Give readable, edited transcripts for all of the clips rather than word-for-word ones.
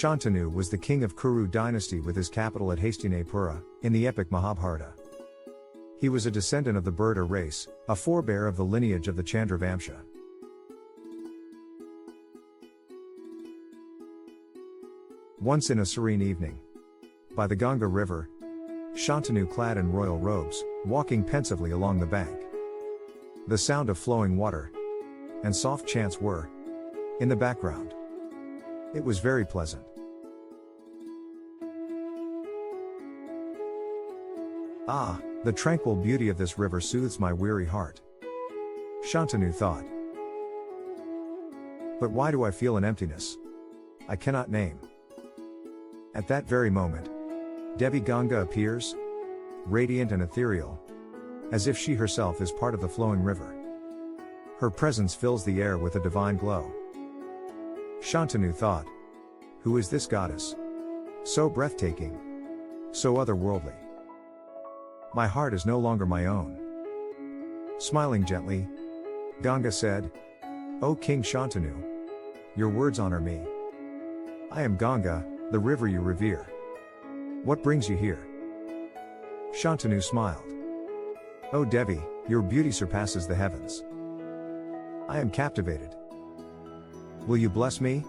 Shantanu was the king of Kuru dynasty with his capital at Hastinapura, in the epic Mahabharata. He was a descendant of the Bharata race, a forebear of the lineage of the Chandravamsha. Once in a serene evening, by the Ganga river, Shantanu, clad in royal robes, walking pensively along the bank. The sound of flowing water and soft chants were in the background. It was very pleasant. Ah, the tranquil beauty of this river soothes my weary heart, Shantanu thought. But why do I feel an emptiness I cannot name? At that very moment, Devi Ganga appears, radiant and ethereal, as if she herself is part of the flowing river. Her presence fills the air with a divine glow. Shantanu thought, who is this goddess? So breathtaking, so otherworldly. My heart is no longer my own. Smiling gently, Ganga said, O King Shantanu, your words honor me. I am Ganga, the river you revere. What brings you here? Shantanu smiled. O Devi, your beauty surpasses the heavens. I am captivated. Will you bless me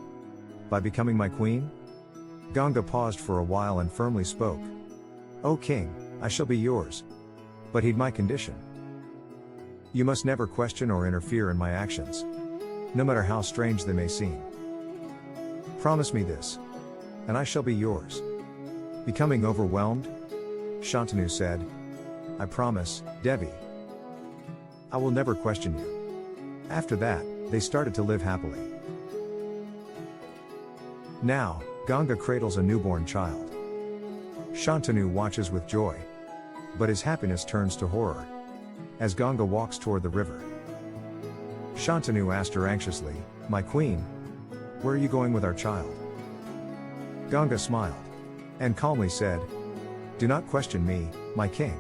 by becoming my queen? Ganga paused for a while and firmly spoke. O king, I shall be yours. But heed my condition. You must never question or interfere in my actions, no matter how strange they may seem. Promise me this, and I shall be yours. Becoming overwhelmed, Shantanu said, I promise, Devi. I will never question you. After that, they started to live happily. Now, Ganga cradles a newborn child. Shantanu watches with joy, but his happiness turns to horror as Ganga walks toward the river. Shantanu asked her anxiously, My queen, where are you going with our child? Ganga smiled and calmly said, Do not question me, my king.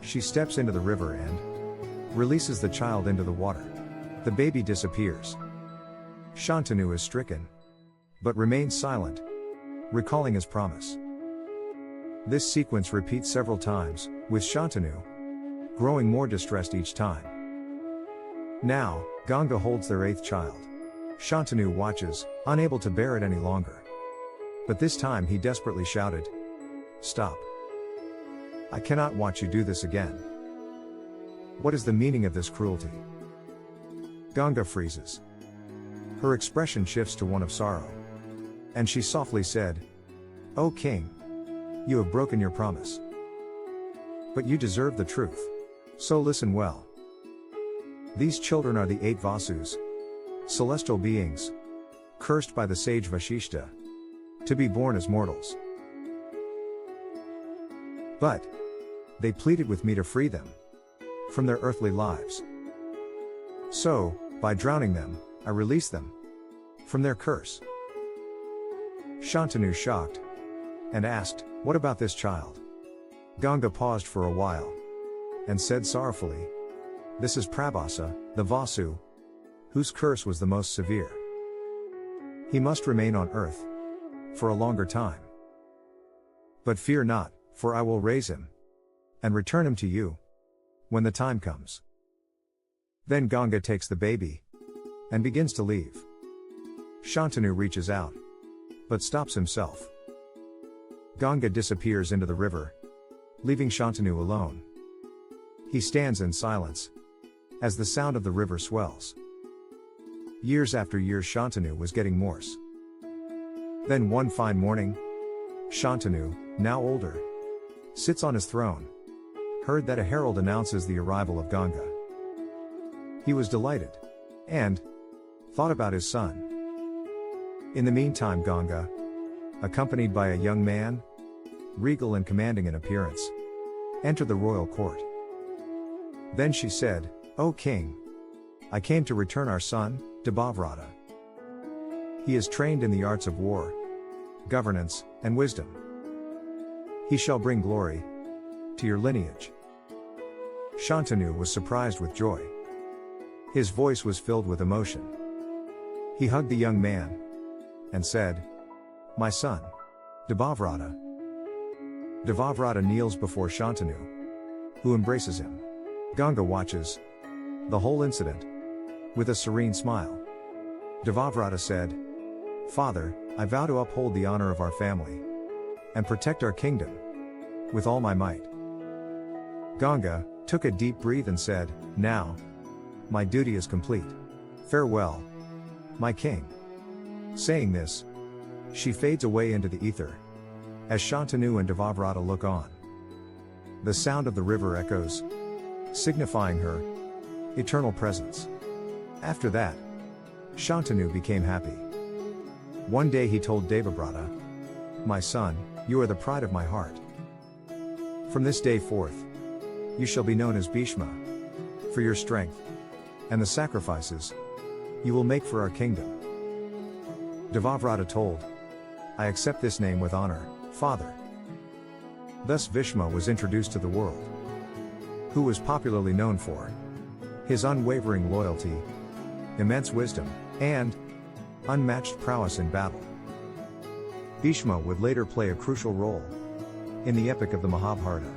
She steps into the river and releases the child into the water. The baby disappears. Shantanu is stricken, but remains silent, recalling his promise. This sequence repeats several times, with Shantanu growing more distressed each time. Now, Ganga holds their eighth child. Shantanu watches, unable to bear it any longer. But this time he desperately shouted, Stop. I cannot watch you do this again. What is the meaning of this cruelty? Ganga freezes. Her expression shifts to one of sorrow. And she softly said, O king, you have broken your promise. But you deserve the truth. So listen well. These children are the 8 Vasus, celestial beings, cursed by the sage Vashishta, to be born as mortals. But they pleaded with me to free them from their earthly lives. So, by drowning them, I release them from their curse. Shantanu shocked and asked, What about this child? Ganga paused for a while and said sorrowfully, This is Prabhasa, the Vasu, whose curse was the most severe. He must remain on earth for a longer time. But fear not, for I will raise him and return him to you when the time comes. Then Ganga takes the baby and begins to leave. Shantanu reaches out, but stops himself. Ganga disappears into the river, leaving Shantanu alone. He stands in silence as the sound of the river swells. Years after years Shantanu was getting worse. Then one fine morning, Shantanu, now older, sits on his throne, heard that a herald announces the arrival of Ganga. He was delighted and thought about his son. In the meantime Ganga, accompanied by a young man, regal and commanding in appearance, entered the royal court. Then she said, O king, I came to return our son, Debavrata. He is trained in the arts of war, governance, and wisdom. He shall bring glory to your lineage. Shantanu was surprised with joy. His voice was filled with emotion. He hugged the young man and said, My son. Debavrata. Debavrata kneels before Shantanu, who embraces him. Ganga watches the whole incident with a serene smile. Debavrata said, "Father, I vow to uphold the honor of our family and protect our kingdom with all my might." Ganga took a deep breath and said, "Now, my duty is complete. Farewell, my king." Saying this, she fades away into the ether, as Shantanu and Debavrata look on. The sound of the river echoes, signifying her eternal presence. After that, Shantanu became happy. One day he told Debavrata, "My son, you are the pride of my heart. From this day forth, you shall be known as Bhishma, for your strength and the sacrifices you will make for our kingdom." Debavrata told, "I accept this name with honor, father." Thus Bhishma was introduced to the world, who was popularly known for his unwavering loyalty, immense wisdom, and unmatched prowess in battle. Bhishma would later play a crucial role in the epic of the Mahabharata.